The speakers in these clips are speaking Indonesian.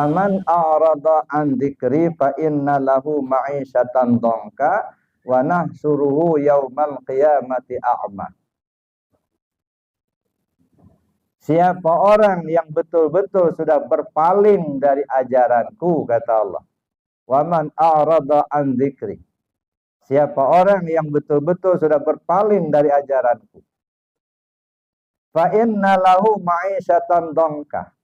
man a'rada an dzikri fa inna lahu ma'isyatan dhanka wa nahsuruhu yaumal qiyamati a'ma. Siapa orang yang betul-betul sudah berpaling dari ajaranku, kata Allah. Wa man a'rada an dzikri. Siapa orang yang betul-betul sudah berpaling dari ajaranku. Fa inna lahu ma'isyatan dhanka.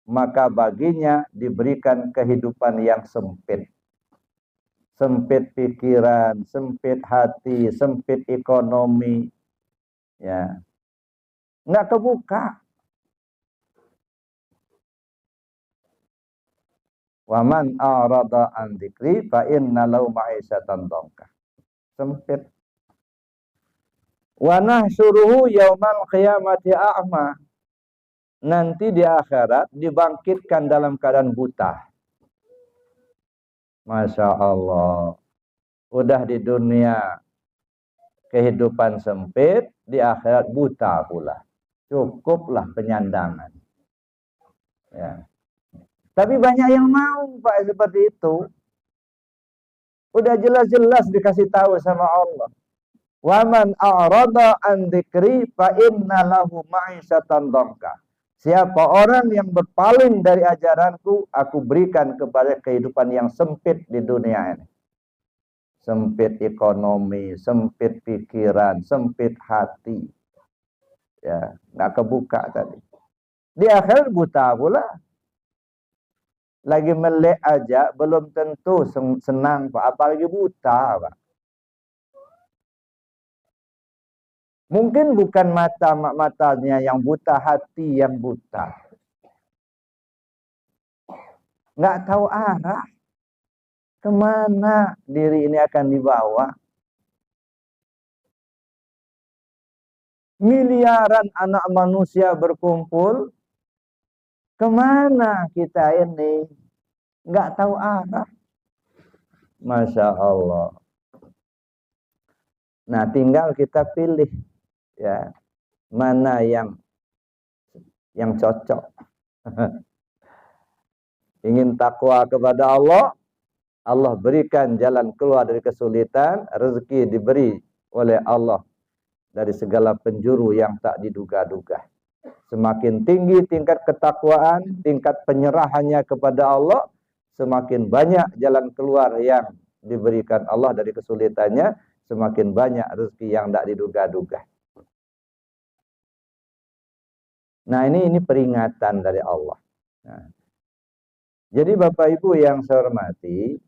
Maka baginya diberikan kehidupan yang sempit. Sempit pikiran, sempit hati, sempit ekonomi. Ya. Enggak kebuka. Wa man a'rada an dzikri fa inna lahu ma'isyatan dhanka. Sempit. Wa nahsyuruhu yaumal qiyamati a'ma. Nanti di akhirat dibangkitkan dalam keadaan buta. Masya Allah. Udah di dunia kehidupan sempit, di akhirat buta pula. Cukuplah penyandangan. Ya. Tapi banyak yang mau Pak seperti itu. Udah jelas-jelas dikasih tahu sama Allah. Wa man a'rada an dzikri fa inna lahu ma'isyatan dhanka. Siapa orang yang berpaling dari ajaranku, aku berikan kepada kehidupan yang sempit di dunia ini. Sempit ekonomi, sempit pikiran, sempit hati. Ya, nggak kebuka tadi. Di akhir buta pula. Lagi melek aja belum tentu senang Pak, apalagi buta Pak. Mungkin bukan matanya yang buta, hati yang buta. Nggak tahu arah. Kemana diri ini akan dibawa. Miliaran anak manusia berkumpul. Kemana kita ini? Nggak tahu arah. Masya Allah. Nah, tinggal kita pilih. Ya, mana yang cocok. Ingin takwa kepada Allah, Allah berikan jalan keluar dari kesulitan, rezeki diberi oleh Allah dari segala penjuru yang tak diduga-duga. Semakin tinggi tingkat ketakwaan, tingkat penyerahannya kepada Allah, semakin banyak jalan keluar yang diberikan Allah dari kesulitannya, semakin banyak rezeki yang tak diduga-duga. Nah, ini peringatan dari Allah. Nah, jadi Bapak Ibu yang saya hormati,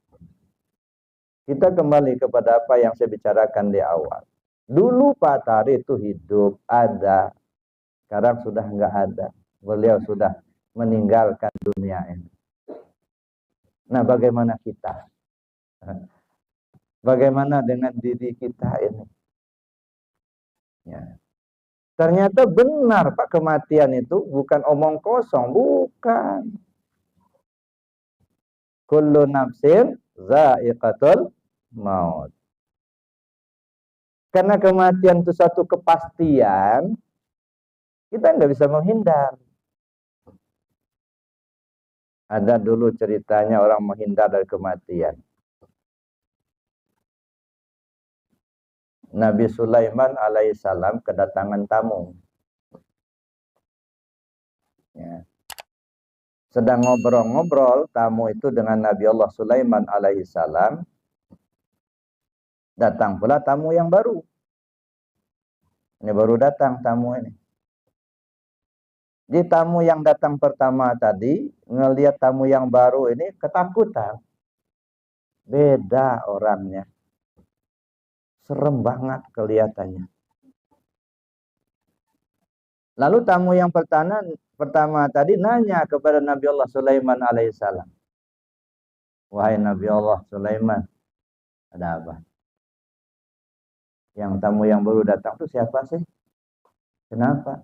kita kembali kepada apa yang saya bicarakan di awal. Dulu Pak Tari itu hidup, ada. Sekarang sudah enggak ada. Beliau sudah meninggalkan dunia ini. Nah, bagaimana kita? Bagaimana dengan diri kita ini? Ya. Ternyata benar Pak, kematian itu bukan omong kosong, bukan. Kullu nafsin za'iqatul maut. Karena kematian itu satu kepastian, kita nggak bisa menghindar. Ada dulu ceritanya orang menghindar dari kematian. Nabi Sulaiman alaihissalam kedatangan tamu. Ya. Sedang ngobrol-ngobrol tamu itu dengan Nabi Allah Sulaiman alaihissalam. Datang pula tamu yang baru. Ini baru datang tamu ini. Di tamu yang datang pertama tadi, ngelihat tamu yang baru ini ketakutan. Beda orangnya. Serem banget kelihatannya. Lalu tamu yang pertama tadi nanya kepada Nabi Allah Sulaiman alaihissalam. Wahai Nabi Allah Sulaiman, ada apa? Yang tamu yang baru datang itu siapa sih? Kenapa?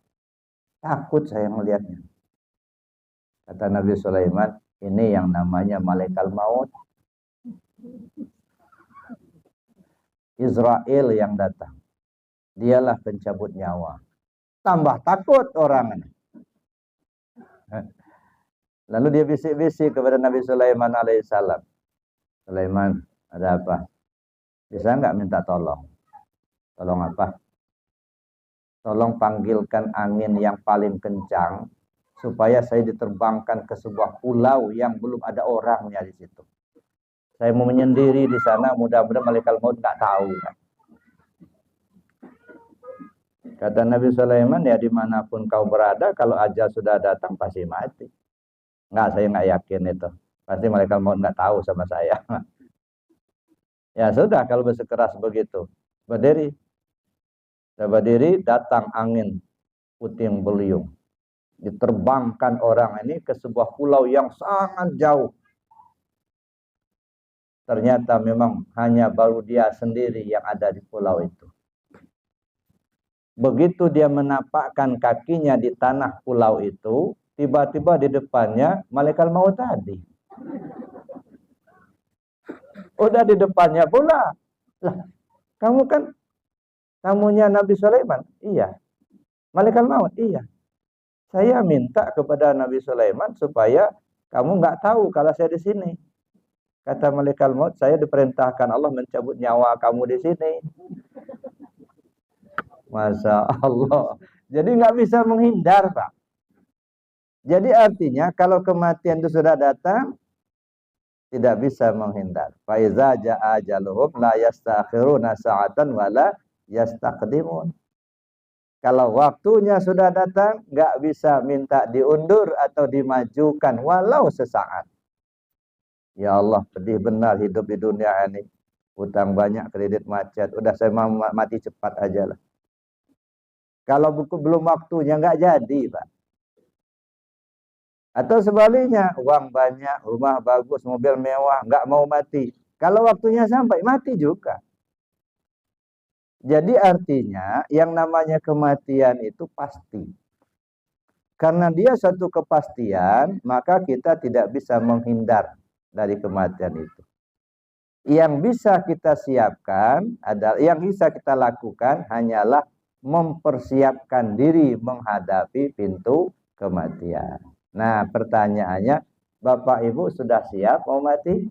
Takut saya melihatnya. Kata Nabi Sulaiman, ini yang namanya malaikat maut. Israel yang datang. Dialah pencabut nyawa. Tambah takut orang ini. Lalu dia bisik-bisik kepada Nabi Sulaiman alaihissalam. Sulaiman, ada apa? Bisa nggak minta tolong? Tolong apa? Tolong panggilkan angin yang paling kencang supaya saya diterbangkan ke sebuah pulau yang belum ada orangnya di situ. Saya mau menyendiri di sana, mudah-mudahan malaikat maut nggak tahu. Kata Nabi Sulaiman, ya dimanapun kau berada, kalau ajal sudah datang pasti mati. Nggak, saya nggak yakin itu. Pasti malaikat maut nggak tahu sama saya. Ya sudah, kalau bersikeras begitu, berdiri. Saya berdiri, datang angin puting beliung. Diterbangkan orang ini ke sebuah pulau yang sangat jauh. Ternyata memang hanya baru dia sendiri yang ada di pulau itu. Begitu dia menapakkan kakinya di tanah pulau itu, tiba-tiba di depannya malaikat maut tadi. Udah di depannya pula. Lah, kamu kan tamunya Nabi Sulaiman? Iya. Malaikat maut? Iya. Saya minta kepada Nabi Sulaiman supaya kamu nggak tahu kalau saya di sini. Kata malaikat maut, saya diperintahkan Allah mencabut nyawa kamu di sini. Masya Allah. Jadi nggak bisa menghindar, Pak. Jadi artinya kalau kematian itu sudah datang, tidak bisa menghindar. Faiza jaa ajaluhum la yastakhiruna sa'atan wala yastaqdimun. Kalau waktunya sudah datang, nggak bisa minta diundur atau dimajukan walau sesaat. Ya Allah, pedih benar hidup di dunia ini. Utang banyak, kredit macet. Udah saya mau mati cepat aja lah. Kalau belum waktunya nggak jadi, Pak. Atau sebaliknya, uang banyak, rumah bagus, mobil mewah, nggak mau mati. Kalau waktunya sampai, mati juga. Jadi artinya yang namanya kematian itu pasti. Karena dia satu kepastian, maka kita tidak bisa menghindar dari kematian itu. Yang bisa kita siapkan adalah, yang bisa kita lakukan hanyalah mempersiapkan diri menghadapi pintu kematian. Nah, pertanyaannya, Bapak Ibu sudah siap mau mati?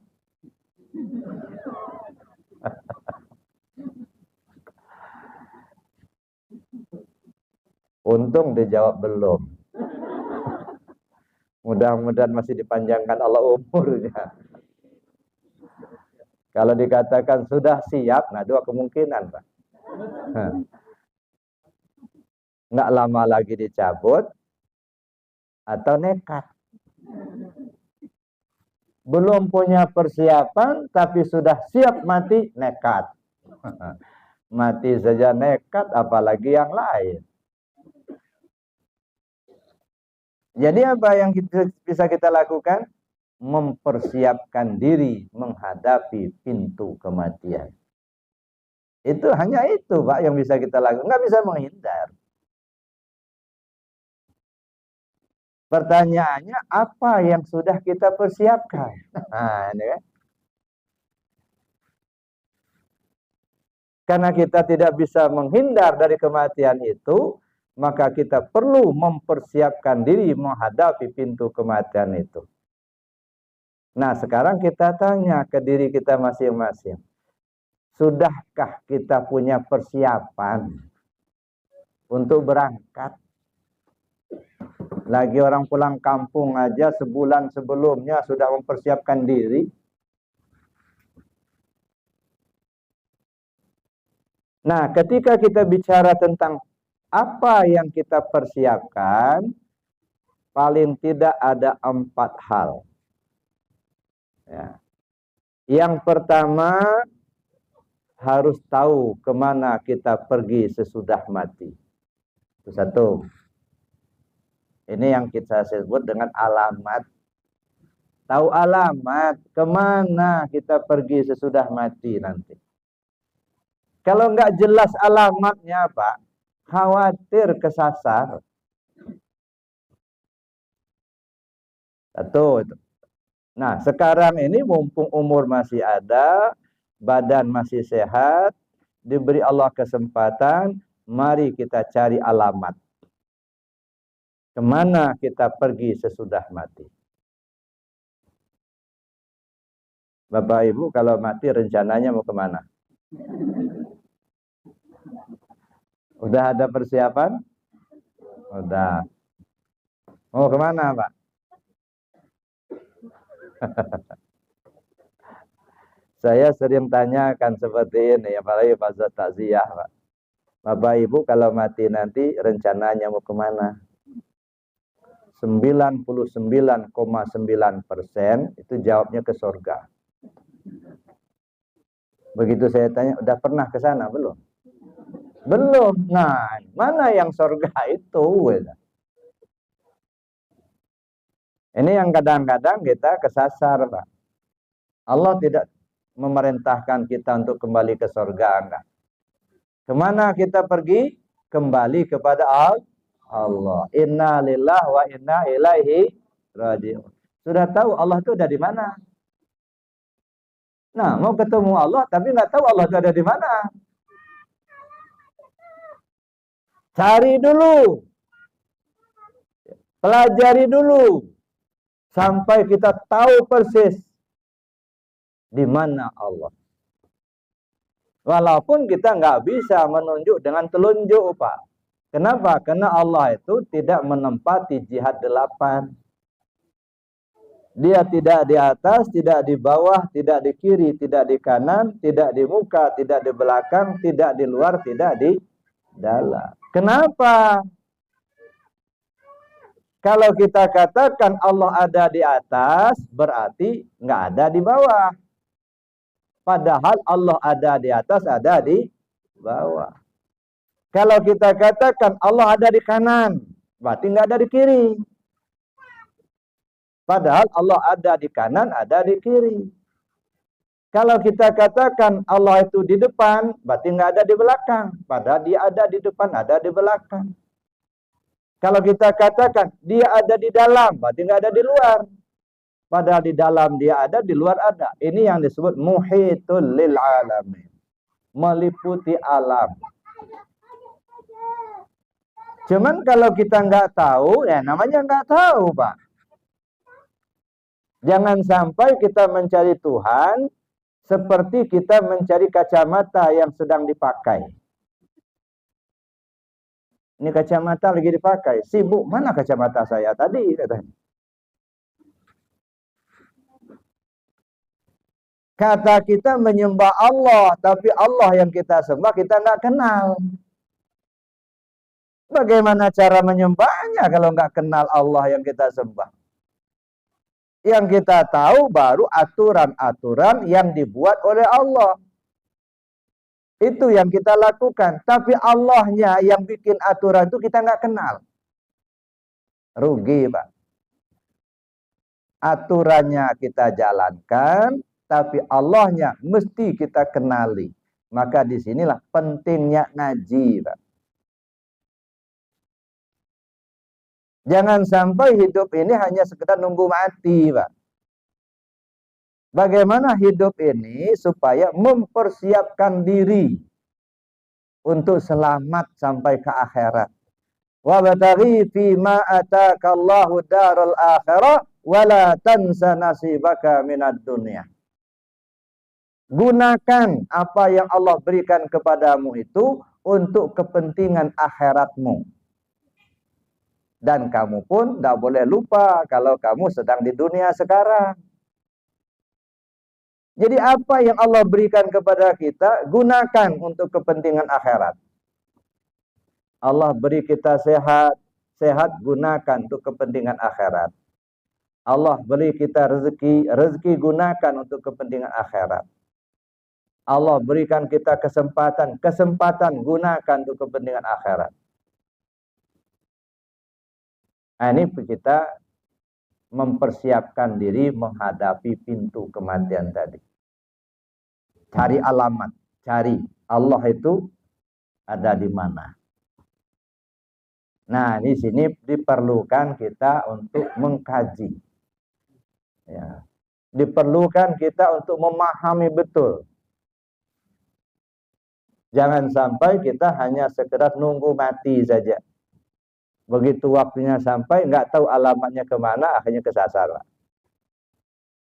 Untung dijawab belum. Mudah-mudahan masih dipanjangkan Allah umurnya. Kalau dikatakan sudah siap, nah dua kemungkinan, Pak. Nggak lama lagi dicabut, atau nekat. Belum punya persiapan, tapi sudah siap mati, nekat. Mati saja nekat, apalagi yang lain. Jadi apa yang bisa kita lakukan? Mempersiapkan diri menghadapi pintu kematian. Itu hanya itu, Pak, yang bisa kita lakukan. Nggak bisa menghindar. Pertanyaannya, apa yang sudah kita persiapkan? Nah, ini kan. Karena kita tidak bisa menghindar dari kematian itu, maka kita perlu mempersiapkan diri menghadapi pintu kematian itu. Nah, sekarang kita tanya ke diri kita masing-masing. Sudahkah kita punya persiapan untuk berangkat? Lagi orang pulang kampung aja sebulan sebelumnya sudah mempersiapkan diri. Nah, ketika kita bicara tentang apa yang kita persiapkan, paling tidak ada 4 hal. Ya. Yang pertama, harus tahu kemana kita pergi sesudah mati. Itu satu. Ini yang kita sebut dengan alamat. Tahu alamat, kemana kita pergi sesudah mati nanti. Kalau nggak jelas alamatnya, Pak, khawatir kesasar. Satu itu. Nah, sekarang ini mumpung umur masih ada, badan masih sehat, diberi Allah kesempatan, mari kita cari alamat. Kemana kita pergi sesudah mati? Bapak Ibu kalau mati rencananya mau kemana? Udah ada persiapan? Udah. Mau kemana, Pak? Saya sering tanyakan seperti ini, apalagi pas takziah, Pak. Bapak Ibu kalau mati nanti rencananya mau kemana? 99,9% itu jawabnya ke surga. Begitu saya tanya, udah pernah ke sana belum? Belum. Nah, mana yang surga itu? Ini yang kadang-kadang kita kesasar, Pak. Allah tidak memerintahkan kita untuk kembali ke surga, enggak. Kemana kita pergi? Kembali kepada Allah. Inna lillahi wa inna ilaihi raji'un. Sudah tahu Allah itu ada di mana? Nah, mau ketemu Allah tapi nggak tahu Allah itu ada di mana. Cari dulu. Pelajari dulu. Sampai kita tahu persis di mana Allah. Walaupun kita nggak bisa menunjuk dengan telunjuk, Pak. Kenapa? Karena Allah itu tidak menempati jihad 8. Dia tidak di atas, tidak di bawah, tidak di kiri, tidak di kanan, tidak di muka, tidak di belakang, tidak di luar, tidak di dalam. Kenapa? Kalau kita katakan Allah ada di atas, berarti nggak ada di bawah. Padahal Allah ada di atas, ada di bawah. Kalau kita katakan Allah ada di kanan, berarti nggak ada di kiri. Padahal Allah ada di kanan, ada di kiri. Kalau kita katakan Allah itu di depan, berarti nggak ada di belakang. Padahal dia ada di depan, ada di belakang. Kalau kita katakan dia ada di dalam, berarti nggak ada di luar. Padahal di dalam dia ada, di luar ada. Ini yang disebut muhitul lil alamin. Meliputi alam. Cuman kalau kita nggak tahu, ya namanya nggak tahu, Pak. Jangan sampai kita mencari Tuhan seperti kita mencari kacamata yang sedang dipakai. Ini kacamata lagi dipakai. Sibuk, mana kacamata saya tadi? Katanya. Kata kita menyembah Allah, tapi Allah yang kita sembah kita nggak kenal. Bagaimana cara menyembahnya kalau nggak kenal Allah yang kita sembah? Yang kita tahu baru aturan-aturan yang dibuat oleh Allah. Itu yang kita lakukan. Tapi Allahnya yang bikin aturan itu kita nggak kenal. Rugi, Pak. Aturannya kita jalankan, tapi Allahnya mesti kita kenali. Maka disinilah pentingnya ngaji, Pak. Jangan sampai hidup ini hanya sekedar nunggu mati, Pak. Bagaimana hidup ini supaya mempersiapkan diri untuk selamat sampai ke akhirat. Wa bataghi fi ma ataka Allahu darul akhirah wa la tansa nasibaka minad dunya. Gunakan apa yang Allah berikan kepadamu itu untuk kepentingan akhiratmu. Dan kamu pun tidak boleh lupa kalau kamu sedang di dunia sekarang. Jadi apa yang Allah berikan kepada kita, gunakan untuk kepentingan akhirat. Allah beri kita sehat, sehat gunakan untuk kepentingan akhirat. Allah beri kita rezeki, rezeki gunakan untuk kepentingan akhirat. Allah berikan kita kesempatan, kesempatan gunakan untuk kepentingan akhirat. Nah, ini kita mempersiapkan diri menghadapi pintu kematian tadi. Cari alamat, cari Allah itu ada di mana. Nah, di sini diperlukan kita untuk mengkaji. Ya. Diperlukan kita untuk memahami betul. Jangan sampai kita hanya sekedar nunggu mati saja. Begitu waktunya sampai, nggak tahu alamatnya kemana, akhirnya kesasar.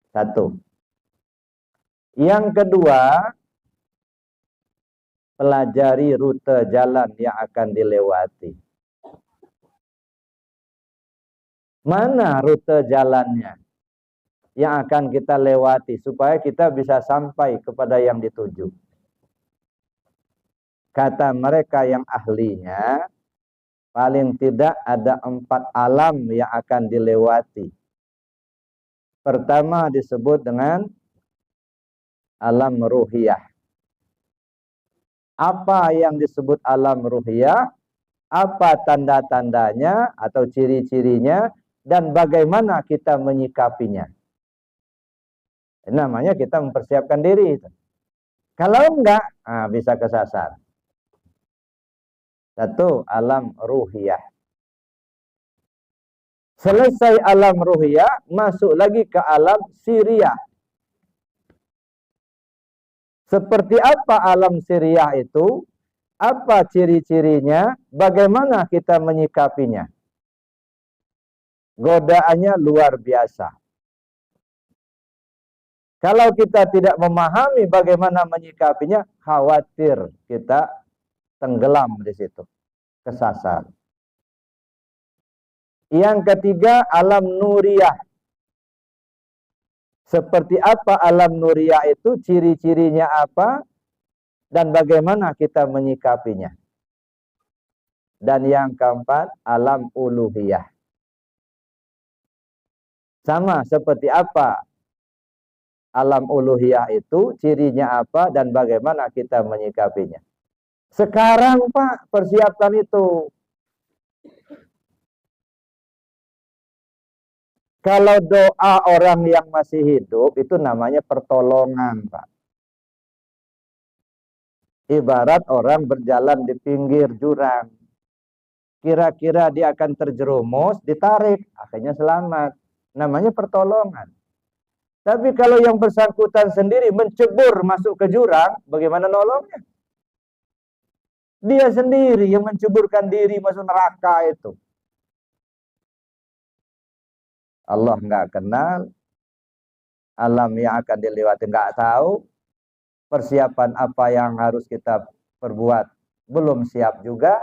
Satu. Yang kedua, pelajari rute jalan yang akan dilewati. Mana rute jalannya yang akan kita lewati supaya kita bisa sampai kepada yang dituju. Kata mereka yang ahlinya, paling tidak ada 4 alam yang akan dilewati. Pertama disebut dengan alam ruhiyah. Apa yang disebut alam ruhiyah? Apa tanda-tandanya atau ciri-cirinya? Dan bagaimana kita menyikapinya? Namanya kita mempersiapkan diri. Kalau enggak, bisa kesasar. Satu, alam ruhiyah. Selesai alam ruhiyah, masuk lagi ke alam siriyah. Seperti apa alam siriyah itu? Apa ciri-cirinya? Bagaimana kita menyikapinya? Godaannya luar biasa. Kalau kita tidak memahami bagaimana menyikapinya, khawatir kita tenggelam di situ, kesasar. Yang ketiga, alam nuriyah. Seperti apa alam nuriyah itu, ciri-cirinya apa, dan bagaimana kita menyikapinya. Dan yang keempat, alam uluhiyah. Sama seperti apa alam uluhiyah itu, cirinya apa, dan bagaimana kita menyikapinya. Sekarang Pak, persiapkan itu. Kalau doa orang yang masih hidup, itu namanya pertolongan Pak. Ibarat orang berjalan di pinggir jurang. Kira-kira dia akan terjerumus, ditarik, akhirnya selamat. Namanya pertolongan. Tapi kalau yang bersangkutan sendiri mencebur masuk ke jurang, bagaimana nolongnya? Dia sendiri yang menceburkan diri masuk neraka itu. Allah nggak kenal, alam yang akan dilewati nggak tahu, persiapan apa yang harus kita perbuat belum siap juga.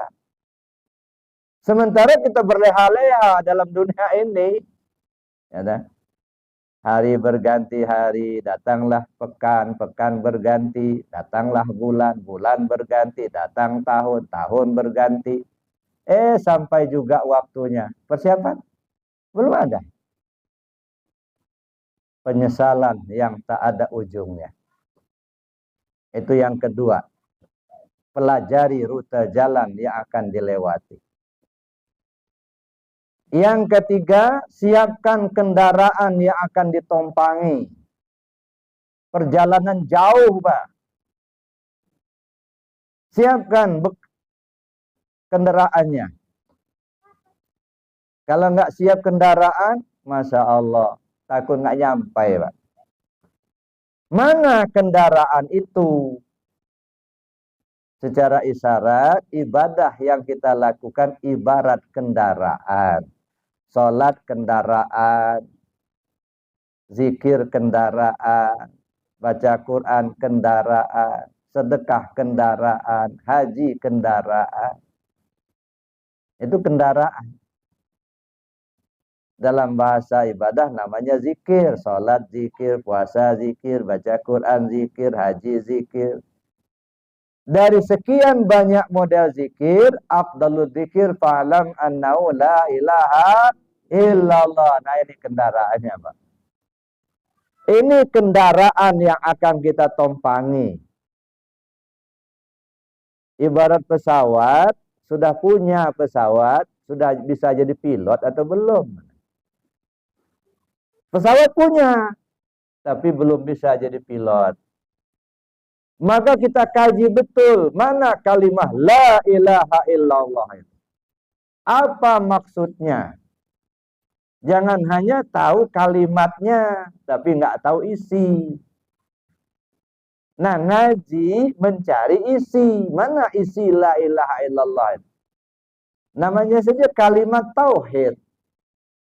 Sementara kita berleha-leha dalam dunia ini, ya dah. Hari berganti hari, datanglah pekan, pekan berganti, datanglah bulan, bulan berganti, datang tahun, tahun berganti. Sampai juga waktunya. Persiapan? Belum ada. Penyesalan yang tak ada ujungnya. Itu yang kedua. Pelajari rute jalan yang akan dilewati. Yang ketiga, siapkan kendaraan yang akan ditumpangi. Perjalanan jauh, Pak. Siapkan kendaraannya. Kalau nggak siap kendaraan, Masya Allah, takut nggak nyampai, Pak. Mana kendaraan itu? Secara isyarat, ibadah yang kita lakukan ibarat kendaraan. Salat kendaraan, zikir kendaraan, baca Quran kendaraan, sedekah kendaraan, haji kendaraan. Itu kendaraan. Dalam bahasa ibadah namanya zikir, salat zikir, puasa zikir, baca Quran zikir, haji zikir. Dari sekian banyak model zikir, afdalul zikir fa'lam annahu la ilaha illallah. Nah ini kendaraannya, Pak. Ini kendaraan yang akan kita tumpangi. Ibarat pesawat, sudah punya pesawat, sudah bisa jadi pilot atau belum? Pesawat punya, tapi belum bisa jadi pilot. Maka kita kaji betul mana kalimat la ilaha illallah itu. Apa maksudnya? Jangan hanya tahu kalimatnya, tapi nggak tahu isi. Nah, ngaji mencari isi. Mana isi la ilaha illallah itu? Namanya saja kalimat tauhid.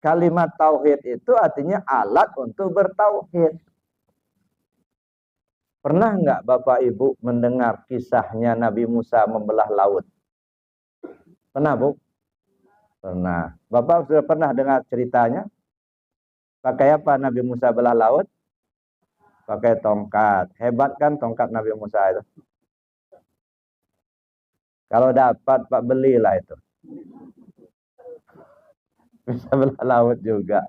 Kalimat tauhid itu artinya alat untuk bertauhid. Pernah nggak Bapak Ibu mendengar kisahnya Nabi Musa membelah laut? Pernah, Bu? Pernah. Bapak sudah pernah dengar ceritanya? Pakai apa Nabi Musa belah laut? Pakai tongkat. Hebat kan tongkat Nabi Musa itu? Kalau dapat, Pak, belilah itu. Bisa belah laut juga.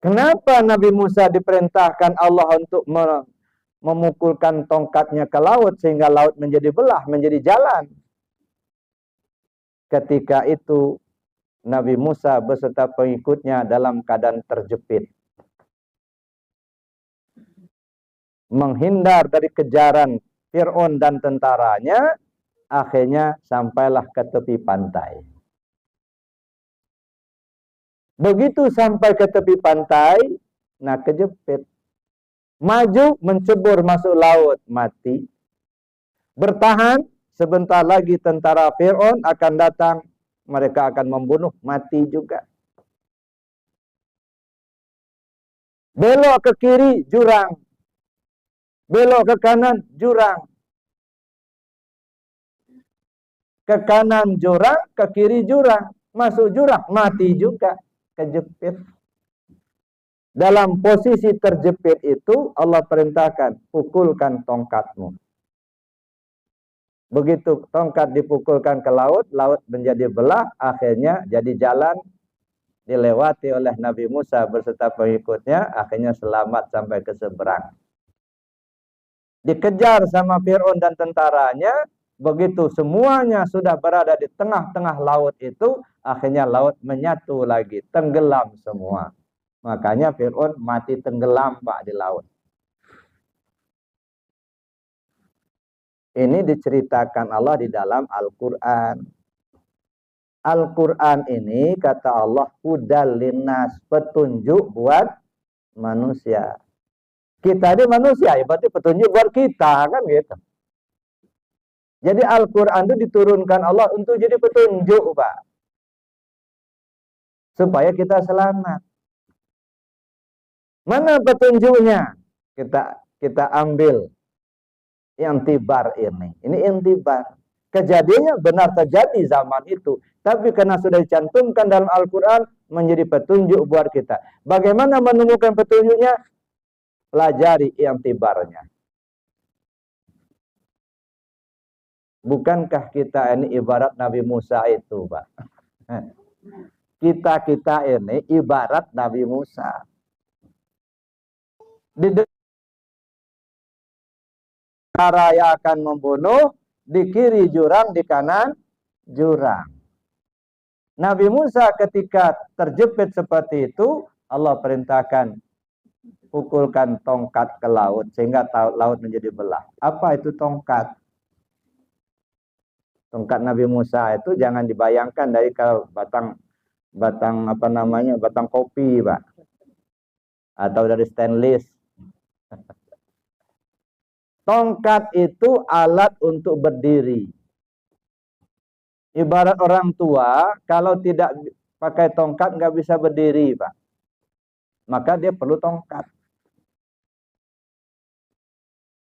Kenapa Nabi Musa diperintahkan Allah untuk memukulkan tongkatnya ke laut sehingga laut menjadi belah, menjadi jalan? Ketika itu Nabi Musa beserta pengikutnya dalam keadaan terjepit, menghindar dari kejaran Fir'aun dan tentaranya, akhirnya sampailah ke tepi pantai. Begitu sampai ke tepi pantai, nah kejepit. Maju, mencebur masuk laut, mati. Bertahan, sebentar lagi tentara Fir'aun akan datang. Mereka akan membunuh, mati juga. Belok ke kiri, jurang. Belok ke kanan, jurang. Ke kanan jurang, ke kiri jurang. Masuk jurang, mati juga. Kejepit. Dalam posisi terjepit itu, Allah perintahkan, pukulkan tongkatmu. Begitu tongkat dipukulkan ke laut, laut menjadi belah, akhirnya jadi jalan dilewati oleh Nabi Musa beserta pengikutnya, akhirnya selamat sampai ke seberang. Dikejar sama Fir'aun dan tentaranya, begitu semuanya sudah berada di tengah-tengah laut itu, akhirnya laut menyatu lagi, tenggelam semua. Makanya Fir'aun mati tenggelam, Pak, di laut. Ini diceritakan Allah di dalam Al-Quran. Al-Quran ini, kata Allah, hudal linnas, petunjuk buat manusia. Kita ini manusia, ya berarti petunjuk buat kita, kan gitu. Jadi Al-Quran itu diturunkan Allah untuk jadi petunjuk, Pak. Supaya kita selamat. Mana petunjuknya? Kita ambil intibar ini. Ini intibar. Kejadiannya benar terjadi zaman itu. Tapi karena sudah dicantumkan dalam Al-Quran, menjadi petunjuk buat kita. Bagaimana menemukan petunjuknya? Pelajari intibarnya. Bukankah kita ini ibarat Nabi Musa itu, Pak? Kita ini ibarat Nabi Musa. Di cara yang akan membunuh, di kiri jurang, di kanan jurang. Nabi Musa ketika terjepit seperti itu, Allah perintahkan pukulkan tongkat ke laut sehingga laut menjadi belah. Apa itu tongkat? Tongkat Nabi Musa itu jangan dibayangkan dari kalau batang apa namanya, batang kopi, Pak, atau dari stainless. Tongkat itu alat untuk berdiri. Ibarat orang tua, kalau tidak pakai tongkat nggak bisa berdiri, Pak. Maka dia perlu tongkat.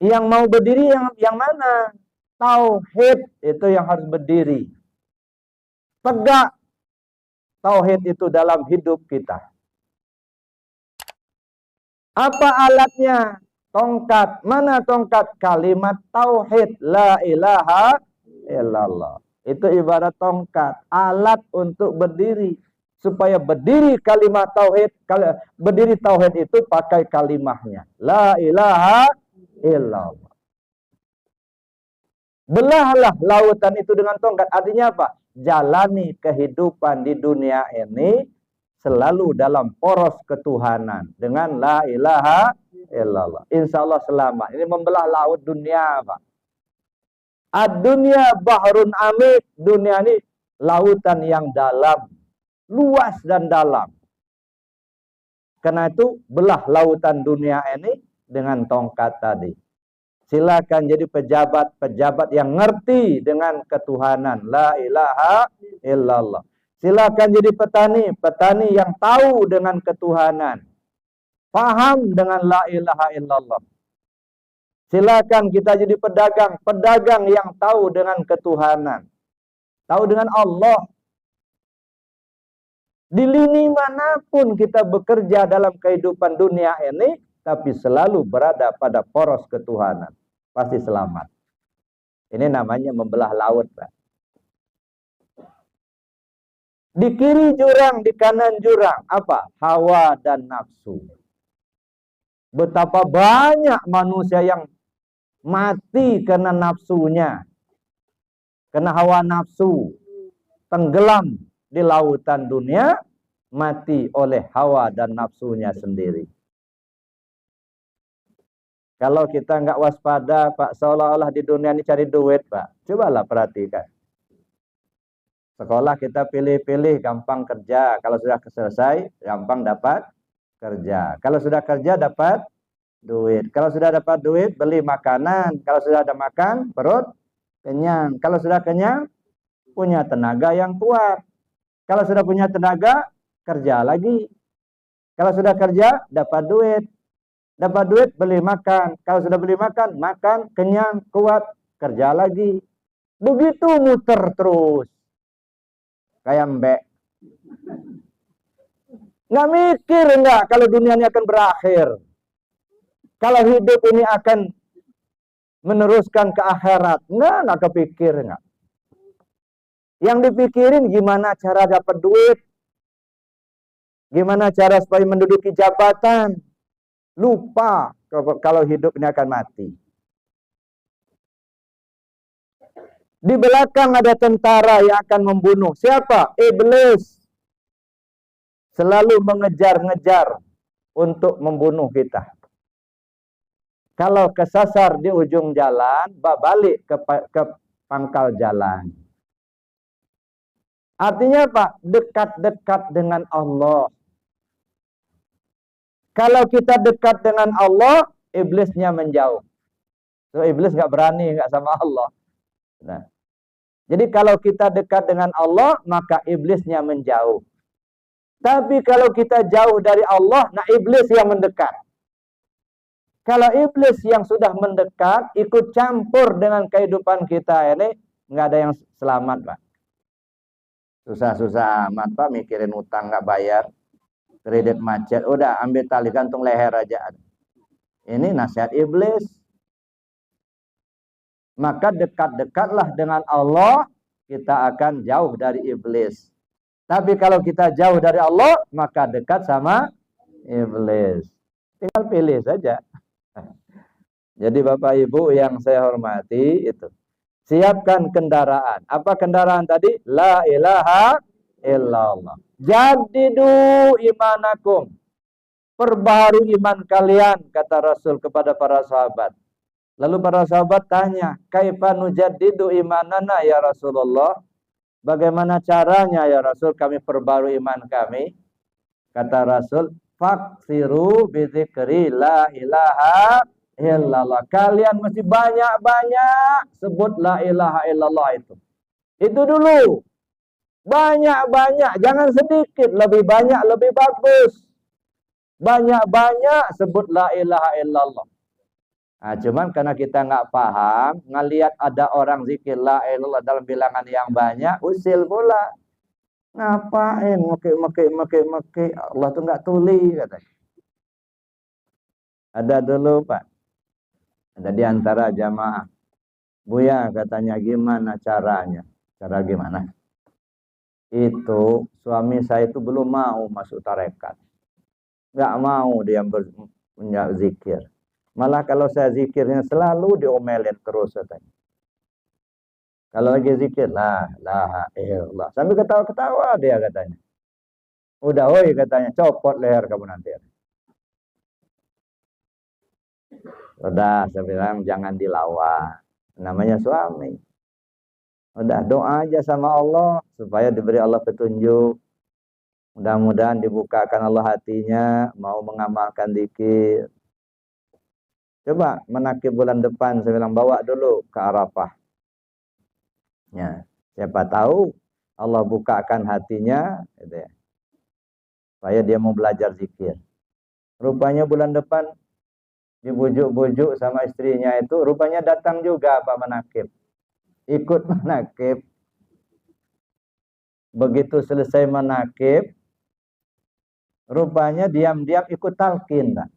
Yang mau berdiri yang mana? Tauhid itu yang harus berdiri. Tegak tauhid itu dalam hidup kita. Apa alatnya? Tongkat. Mana tongkat? Kalimat tauhid. La ilaha illallah. Itu ibarat tongkat. Alat untuk berdiri. Supaya berdiri kalimat tauhid. Berdiri tauhid itu pakai kalimahnya. La ilaha illallah. Belahlah lautan itu dengan tongkat. Artinya apa? Jalani kehidupan di dunia ini selalu dalam poros ketuhanan. Dengan la ilaha illallah. Insya Allah selamat. Ini membelah laut dunia, Pak. Ad-dunya bahrun amik. Dunia ini lautan yang dalam. Luas dan dalam. Karena itu belah lautan dunia ini dengan tongkat tadi. Silakan jadi pejabat yang ngerti dengan ketuhanan. La ilaha illallah. Silakan jadi petani yang tahu dengan ketuhanan. Paham dengan la ilaha illallah. Silakan kita jadi pedagang, pedagang yang tahu dengan ketuhanan, tahu dengan Allah. Di lini manapun kita bekerja dalam kehidupan dunia ini, tapi selalu berada pada poros ketuhanan, pasti selamat. Ini namanya membelah laut, Pak. Di kiri jurang, di kanan jurang, apa? Hawa dan nafsu. Betapa banyak manusia yang mati karena nafsunya, karena hawa nafsu, tenggelam di lautan dunia, mati oleh hawa dan nafsunya sendiri. Kalau kita nggak waspada, Pak, seolah-olah di dunia ini cari duit, Pak. Cobalah perhatikan. Sekolah kita pilih-pilih, gampang kerja. Kalau sudah selesai, gampang dapat kerja. Kalau sudah kerja, dapat duit. Kalau sudah dapat duit, beli makanan. Kalau sudah ada makan, perut kenyang. Kalau sudah kenyang, punya tenaga yang kuat. Kalau sudah punya tenaga, kerja lagi. Kalau sudah kerja, dapat duit. Dapat duit, beli makan. Kalau sudah beli makan, makan, kenyang, kuat, kerja lagi. Begitu muter terus. Kayak mbek. Nggak mikir enggak kalau dunia ini akan berakhir. Kalau hidup ini akan meneruskan ke akhirat. Nggak kepikir enggak. Yang dipikirin gimana cara dapat duit. Gimana cara supaya menduduki jabatan. Lupa kalau hidup ini akan mati. Di belakang ada tentara yang akan membunuh. Siapa? Iblis. Selalu mengejar-ngejar untuk membunuh kita. Kalau kesasar di ujung jalan, balik ke pangkal jalan. Artinya apa? Dekat-dekat dengan Allah. Kalau kita dekat dengan Allah, iblisnya menjauh. So, iblis nggak berani, nggak sama Allah. Nah, jadi kalau kita dekat dengan Allah, maka iblisnya menjauh. Tapi kalau kita jauh dari Allah, nah iblis yang mendekat. Kalau iblis yang sudah mendekat, ikut campur dengan kehidupan kita ini, nggak ada yang selamat, Pak. Susah-susah amat, Pak, mikirin utang nggak bayar, kredit macet, udah ambil tali gantung leher aja. Ini nasihat iblis. Maka dekat-dekatlah dengan Allah, kita akan jauh dari iblis. Tapi kalau kita jauh dari Allah, maka dekat sama iblis. Tinggal pilih saja. Jadi Bapak Ibu yang saya hormati, itu siapkan kendaraan. Apa kendaraan tadi? La ilaha illallah. Jadidu imanakum. Perbaharui iman kalian, kata Rasul kepada para sahabat. Lalu para sahabat tanya, kaifa nujaddidu imanana ya Rasulullah? Bagaimana caranya ya Rasul kami perbarui iman kami? Kata Rasul, faksiru bizikri la ilaha illallah. Kalian mesti banyak-banyak sebut la ilaha illallah itu. Itu dulu. Banyak-banyak, jangan sedikit, lebih banyak lebih bagus. Banyak-banyak sebut la ilaha illallah. Nah, cuman karena kita nggak paham, ngelihat ada orang zikir la ilaha illallah dalam bilangan yang banyak, usil pula. Ngapain meke. Allah tuh nggak tuli, katanya. Ada dulu, Pak. Ada di antara jamaah. Buya, katanya, gimana caranya? Cara gimana? Itu suami saya itu belum mau masuk tarekat. Nggak mau dia punya zikir. Malah kalau saya zikirnya selalu diomelin terus, katanya. Kalau lagi zikir, la ilaha illallah. Sambil ketawa-ketawa dia, katanya. Udah, woi, katanya, copot leher kamu nanti. Udah, saya bilang jangan dilawan. Namanya suami. Udah, doa aja sama Allah supaya diberi Allah petunjuk. Mudah-mudahan dibukakan Allah hatinya, mau mengamalkan zikir. Coba menakib bulan depan, saya bilang bawa dulu ke Arafah. Ya, siapa tahu Allah bukakan hatinya, gitu ya, supaya dia mau belajar zikir. Rupanya bulan depan dibujuk-bujuk sama istrinya itu, rupanya datang juga Pak Manakib. Ikut manakib. Begitu selesai manakib, rupanya diam-diam ikut talqin, Pak.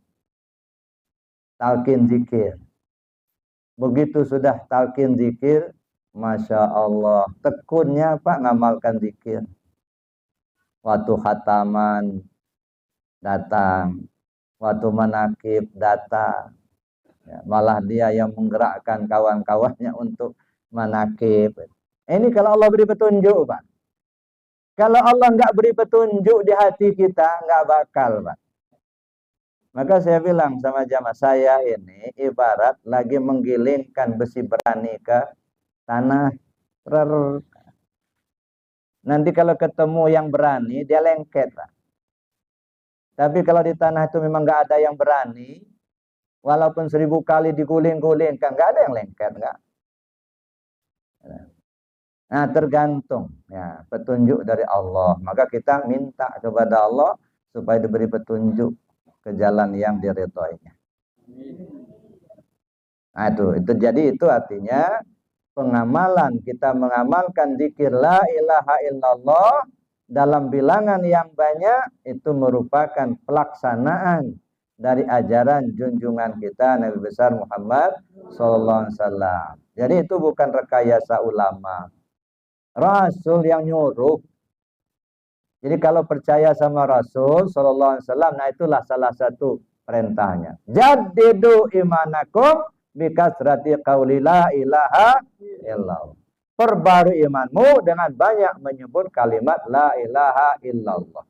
Talqin zikir. Begitu sudah talqin zikir, Masya Allah, tekunnya Pak ngamalkan zikir. Waktu khataman datang, waktu manakib datang. Ya, malah dia yang menggerakkan kawan-kawannya untuk manakib. Ini kalau Allah beri petunjuk, Pak. Kalau Allah nggak beri petunjuk di hati kita, nggak bakal, Pak. Maka saya bilang sama jamaah, saya ini ibarat lagi menggilingkan besi berani ke tanah. Nanti kalau ketemu yang berani, dia lengket, Pak. Tapi kalau di tanah itu memang nggak ada yang berani, walaupun 1000 kali diguling-gulingkan, nggak ada yang lengket, nggak. Nah, tergantung ya petunjuk dari Allah. Maka kita minta kepada Allah supaya diberi petunjuk ke jalan yang diridhoinya. Nah, itu jadi itu artinya pengamalan, kita mengamalkan zikir la ilaha illallah dalam bilangan yang banyak itu merupakan pelaksanaan dari ajaran junjungan kita Nabi besar Muhammad sallallahu alaihi wasallam. Jadi itu bukan rekayasa ulama. Rasul yang nyuruh. Jadi kalau percaya sama Rasul sallallahu alaihi wasallam, nah itulah salah satu perintahnya. Jaddidu imanakum bikasrati qauli la ilaha illallah. Perbarui imanmu dengan banyak menyebut kalimat la ilaha illallah.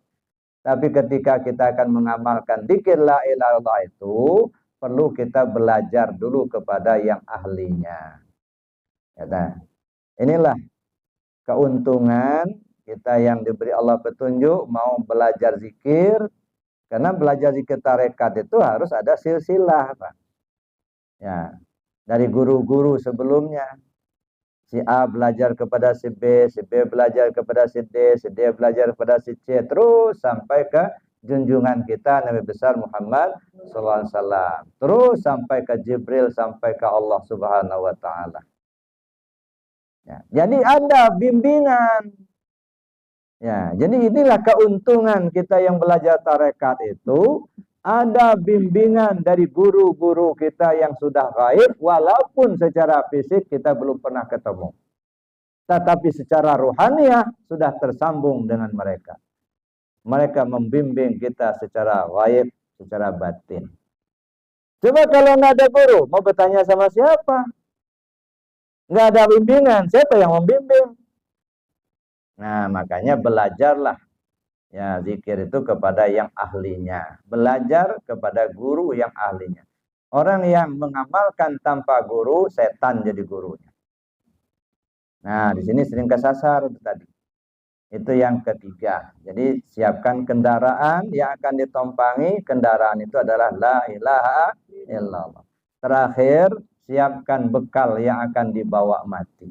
Tapi ketika kita akan mengamalkan dzikir la ilaha illallah itu, perlu kita belajar dulu kepada yang ahlinya. Ya, inilah keuntungan kita yang diberi Allah petunjuk mau belajar zikir, karena belajar zikir tarekat itu harus ada silsilah, Pak. Ya, dari guru-guru sebelumnya. Si A belajar kepada si B belajar kepada si D belajar kepada si C, terus sampai ke junjungan kita Nabi besar Muhammad sallallahu alaihi wasallam. Terus sampai ke Jibril, sampai ke Allah Subhanahu wa taala. Ya, jadi ada bimbingan. Ya, jadi inilah keuntungan kita yang belajar tarekat itu, ada bimbingan dari guru-guru kita yang sudah gaib, walaupun secara fisik kita belum pernah ketemu. Tetapi secara ruhaniah sudah tersambung dengan mereka. Mereka membimbing kita secara gaib, secara batin. Coba kalau nggak ada guru, mau bertanya sama siapa? Nggak ada bimbingan, siapa yang membimbing? Nah, makanya belajarlah ya zikir itu kepada yang ahlinya. Belajar kepada guru yang ahlinya. Orang yang mengamalkan tanpa guru, setan jadi gurunya. Nah, di sini sering kesasar itu tadi. Itu yang ketiga. Jadi siapkan kendaraan yang akan ditompangi. Kendaraan itu adalah la ilaha illallah. Terakhir, siapkan bekal yang akan dibawa mati.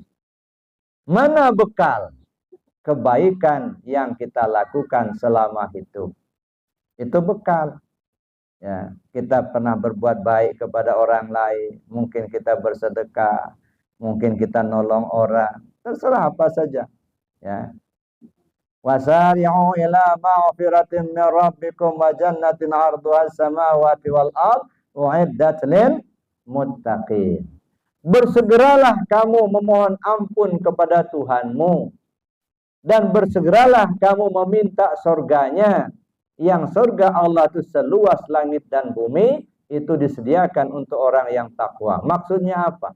Mana bekal? Kebaikan yang kita lakukan selama hidup. Itu bekal. Ya, kita pernah berbuat baik kepada orang lain, mungkin kita bersedekah, mungkin kita nolong orang, terserah apa saja. Ya. Wasari'u ila ma'firatin min rabbikum wa jannatin 'arduha as-samawati wal ard u'iddat lil muttaqin. Bersegeralah kamu memohon ampun kepada Tuhanmu, dan bersegeralah kamu meminta surganya, yang surga Allah itu seluas langit dan bumi, itu disediakan untuk orang yang takwa. Maksudnya apa?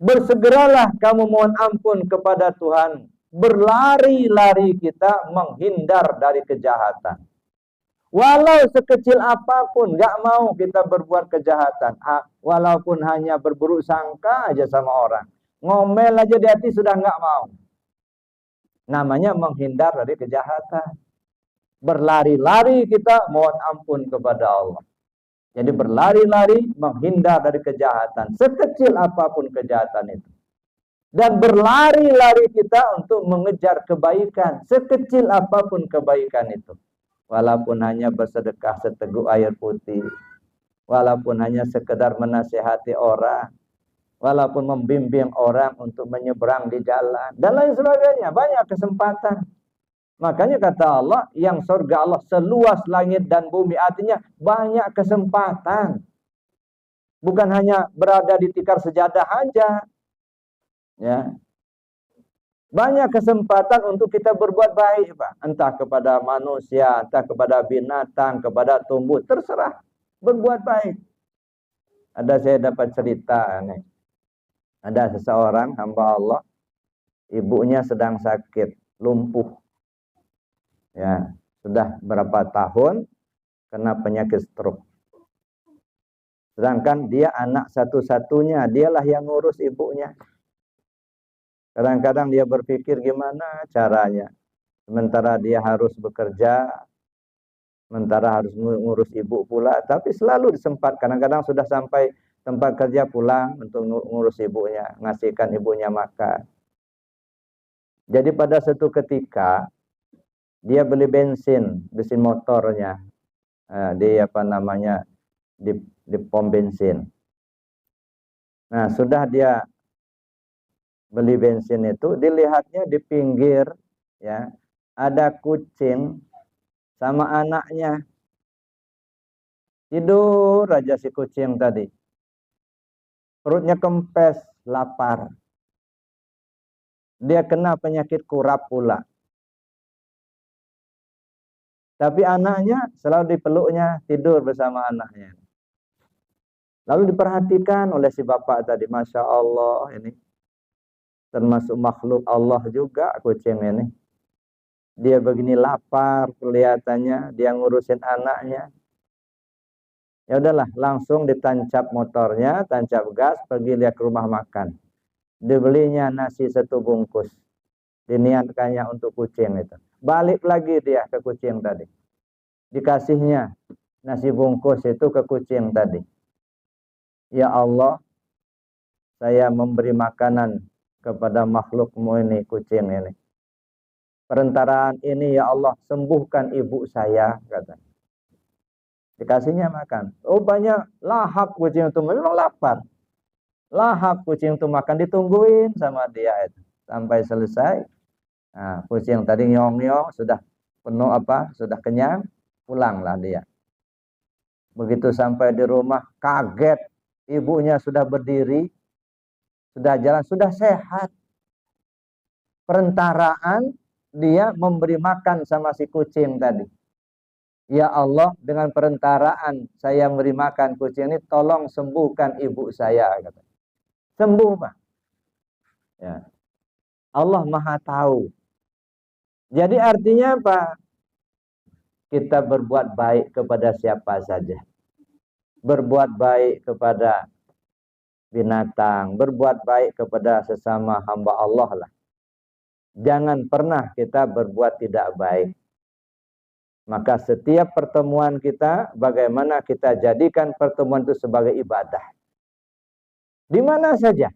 Bersegeralah kamu mohon ampun kepada Tuhan, berlari-lari kita menghindar dari kejahatan. Walau sekecil apapun, nggak mau kita berbuat kejahatan. Walaupun hanya berburuk sangka aja sama orang. Ngomel aja di hati sudah nggak mau. Namanya menghindar dari kejahatan. Berlari-lari kita mohon ampun kepada Allah. Jadi berlari-lari menghindar dari kejahatan. Sekecil apapun kejahatan itu. Dan berlari-lari kita untuk mengejar kebaikan. Sekecil apapun kebaikan itu. walaupun hanya bersedekah seteguk air putih, walaupun hanya sekedar menasihati orang, walaupun membimbing orang untuk menyeberang di jalan, dan lain sebagainya. Banyak kesempatan. Makanya kata Allah, yang surga Allah seluas langit dan bumi. Artinya banyak kesempatan. Bukan hanya berada di tikar sejadah aja. Ya. Banyak kesempatan untuk kita berbuat baik, Pak. Entah kepada manusia, entah kepada binatang, kepada tumbuh. Terserah. Berbuat baik. Ada saya dapat cerita nih. Ada seseorang hamba Allah, ibunya sedang sakit, lumpuh. Ya, sudah berapa tahun kena penyakit stroke. Sedangkan dia anak satu-satunya, dialah yang ngurus ibunya. Kadang-kadang dia berpikir gimana caranya. Sementara dia harus bekerja, sementara harus ngurus ibu pula, tapi selalu disempat. Kadang-kadang sudah sampai tempat kerja pulang untuk ngurus ibunya, ngasihkan ibunya makan. Jadi pada suatu ketika dia beli bensin motornya di di pom bensin. Nah, sudah dia beli bensin itu, dilihatnya di pinggir ya ada kucing sama anaknya. Tidur aja si kucing tadi. Perutnya kempes, lapar. Dia kena penyakit kurap pula. Tapi anaknya selalu dipeluknya, tidur bersama anaknya. Lalu diperhatikan oleh si bapak tadi, Masya Allah, ini termasuk makhluk Allah juga kucing ini. Dia begini lapar kelihatannya, dia ngurusin anaknya. Ya udahlah, langsung ditancap motornya, tancap gas, pergi dia ke rumah makan. Dibelinya nasi 1 bungkus. Diniatkannya untuk kucing itu. Balik lagi dia ke kucing tadi. Dikasihnya nasi bungkus itu ke kucing tadi. Ya Allah, saya memberi makanan kepada makhlukmu ini, kucing ini. Perentaraan ini ya Allah, sembuhkan ibu saya, kata. Dikasihnya makan. Oh banyak, lahap kucing itu, memang lapar. Lahap kucing itu makan, ditungguin sama dia itu. Sampai selesai. Nah, kucing tadi nyong-nyong, sudah penuh sudah kenyang, pulanglah dia. Begitu sampai di rumah, kaget. Ibunya sudah berdiri, sudah jalan, sudah sehat. Perentaraan, dia memberi makan sama si kucing tadi. Ya Allah, dengan perentaraan saya memberi makan kucing ini, tolong sembuhkan ibu saya, kata. Sembuh, Pak. Ya. Allah Maha tahu. Jadi artinya apa? Kita berbuat baik kepada siapa saja. Berbuat baik kepada binatang, berbuat baik kepada sesama hamba Allah lah. Jangan pernah kita berbuat tidak baik. Maka setiap pertemuan kita, bagaimana kita jadikan pertemuan itu sebagai ibadah. Di mana saja.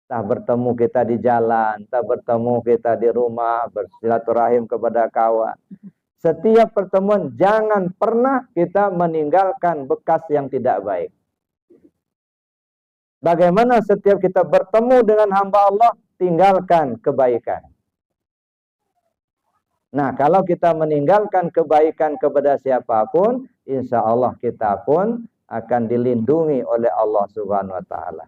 Entah bertemu kita di jalan, entah bertemu kita di rumah, bersilaturahim kepada kawan. Setiap pertemuan jangan pernah kita meninggalkan bekas yang tidak baik. Bagaimana setiap kita bertemu dengan hamba Allah, tinggalkan kebaikan. Nah, kalau kita meninggalkan kebaikan kepada siapapun, insya Allah kita pun akan dilindungi oleh Allah Subhanahu wa Ta'ala.